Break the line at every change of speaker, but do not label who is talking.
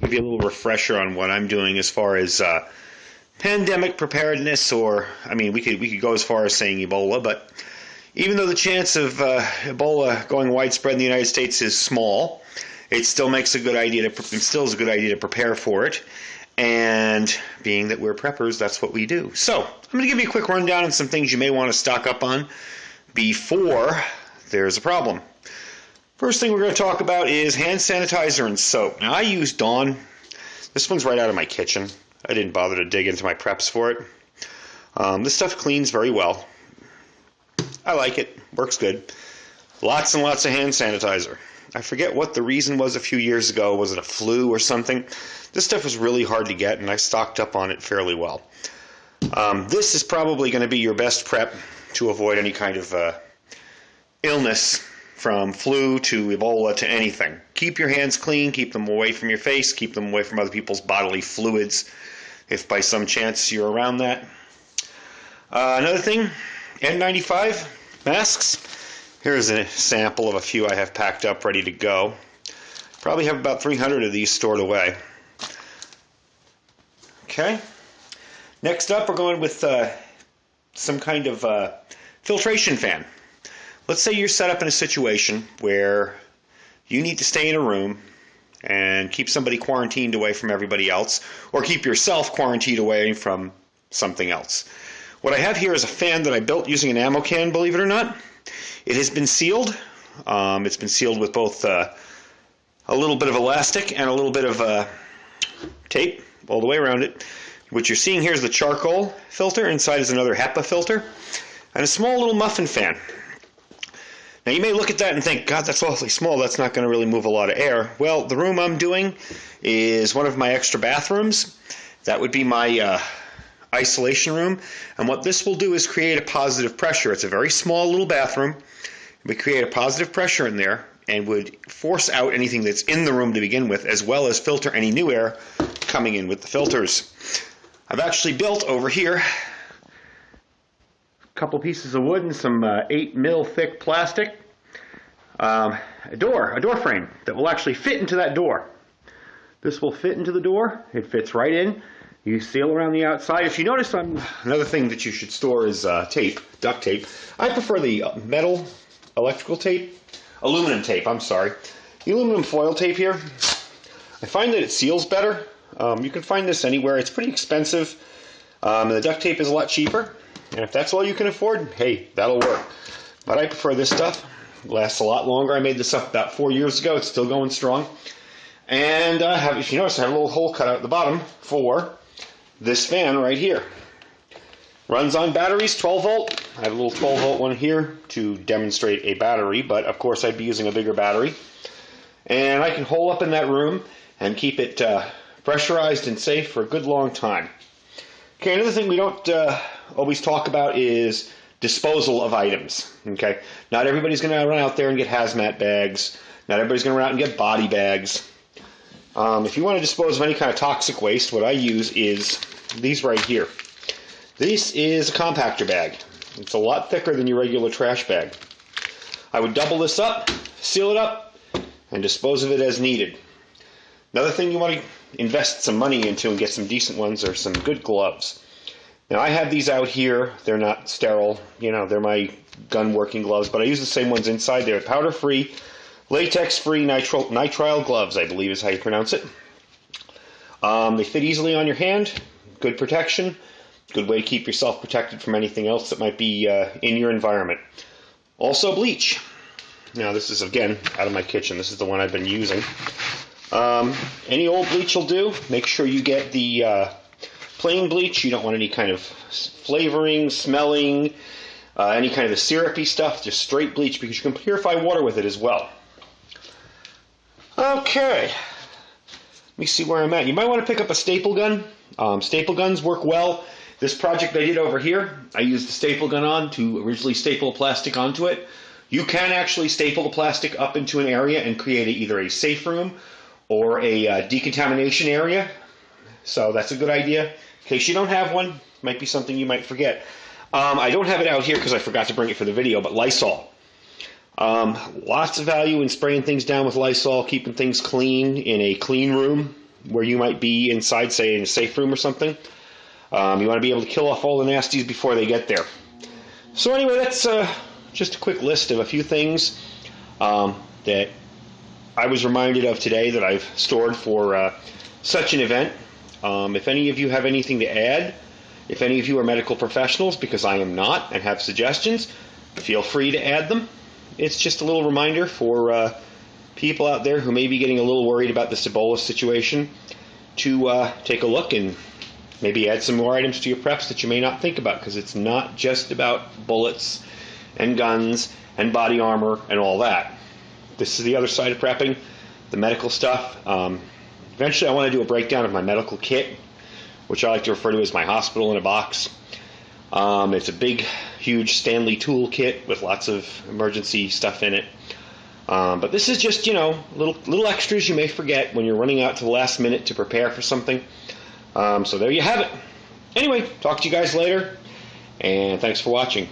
give you a little refresher on what I'm doing as far as pandemic preparedness, or I mean, we could go as far as saying Ebola, but even though the chance of Ebola going widespread in the United States is small, it still makes a good idea to prepare for it. And being that we're preppers, that's what we do. So I'm going to give you a quick rundown on some things you may want to stock up on before there's a problem. First thing we're going to talk about is hand sanitizer and soap. Now I use Dawn. This one's right out of my kitchen. I didn't bother to dig into my preps for it. This stuff cleans very well. I like it. Works good. Lots and lots of hand sanitizer. I forget what the reason was a few years ago. Was it a flu or something? This stuff was really hard to get, and I stocked up on it fairly well. This is probably going to be your best prep to avoid any kind of illness, from flu to Ebola to anything. Keep your hands clean, keep them away from your face, keep them away from other people's bodily fluids, if by some chance you're around that. Another thing, N95 masks. Here's a sample of a few I have packed up ready to go. Probably have about 300 of these stored away. Okay. Next up, we're going with some kind of filtration fan. Let's say you're set up in a situation where you need to stay in a room and keep somebody quarantined away from everybody else, or keep yourself quarantined away from something else. What I have here is a fan that I built using an ammo can, believe it or not. It has been sealed. It's been sealed with both a little bit of elastic and a little bit of tape all the way around it. What you're seeing here is the charcoal filter. Inside is another HEPA filter and a small little muffin fan. Now you may look at that and think, God, that's awfully small. That's not going to really move a lot of air. Well, the room I'm doing is one of my extra bathrooms. That would be my isolation room. And what this will do is create a positive pressure. It's a very small little bathroom. We create a positive pressure in there and would force out anything that's in the room to begin with, as well as filter any new air coming in with the filters. I've actually built over here a couple pieces of wood and some 8 mil thick plastic, a door frame that will actually fit into that door. This will fit into the door. It fits right in. You seal around the outside. If you notice, another thing that you should store is tape, duct tape. I prefer the metal electrical tape, aluminum tape, I'm sorry. The aluminum foil tape here, I find that it seals better. You can find this anywhere. It's pretty expensive. And the duct tape is a lot cheaper. And if that's all you can afford, hey, that'll work. But I prefer this stuff. It lasts a lot longer. I made this up about 4 years ago. It's still going strong. And if you notice, I have a little hole cut out at the bottom for this fan right here. Runs on batteries, 12 volt. I have a little 12 volt one here to demonstrate a battery, but of course I'd be using a bigger battery. And I can hole up in that room and keep it pressurized and safe for a good long time. Okay, another thing we don't always talk about is disposal of items. Okay, not everybody's going to run out there and get hazmat bags. Not everybody's going to run out and get body bags. If you want to dispose of any kind of toxic waste, what I use is these right here. This is a compactor bag. It's a lot thicker than your regular trash bag. I would double this up, seal it up, and dispose of it as needed. Another thing you want to invest some money into and get some decent ones are some good gloves. Now I have these out here. They're not sterile. You know, they're my gun working gloves, but I use the same ones inside. They're powder-free, latex-free nitrile gloves, I believe is how you pronounce it. They fit easily on your hand. Good protection. Good way to keep yourself protected from anything else that might be in your environment. Also bleach. Now this is, again, out of my kitchen. This is the one I've been using. Any old bleach will do. Make sure you get the plain bleach. You don't want any kind of flavoring, smelling, any kind of the syrupy stuff. Just straight bleach, because you can purify water with it as well. Okay. Let me see where I'm at. You might want to pick up a staple gun. Staple guns work well. This project I did over here, I used the staple gun on to originally staple plastic onto it. You can actually staple the plastic up into an area and create either a safe room or a decontamination area. So that's a good idea. In case you don't have one, might be something you might forget. I don't have it out here because I forgot to bring it for the video, but Lysol. Lots of value in spraying things down with Lysol, keeping things clean in a clean room. where you might be inside, say in a safe room or something. You want to be able to kill off all the nasties before they get there. So anyway, that's just a quick list of a few things that I was reminded of today that I've stored for such an event. If any of you have anything to add, if any of you are medical professionals, because I am not, and have suggestions, feel free to add them. It's just a little reminder for people out there who may be getting a little worried about this Ebola situation to take a look and maybe add some more items to your preps that you may not think about, because it's not just about bullets and guns and body armor and all that. This is the other side of prepping, the medical stuff. Eventually I want to do a breakdown of my medical kit, which I like to refer to as my hospital in a box. It's a big, huge Stanley tool kit with lots of emergency stuff in it. But this is just, little extras you may forget when you're running out to the last minute to prepare for something. So there you have it. Anyway, talk to you guys later, and thanks for watching.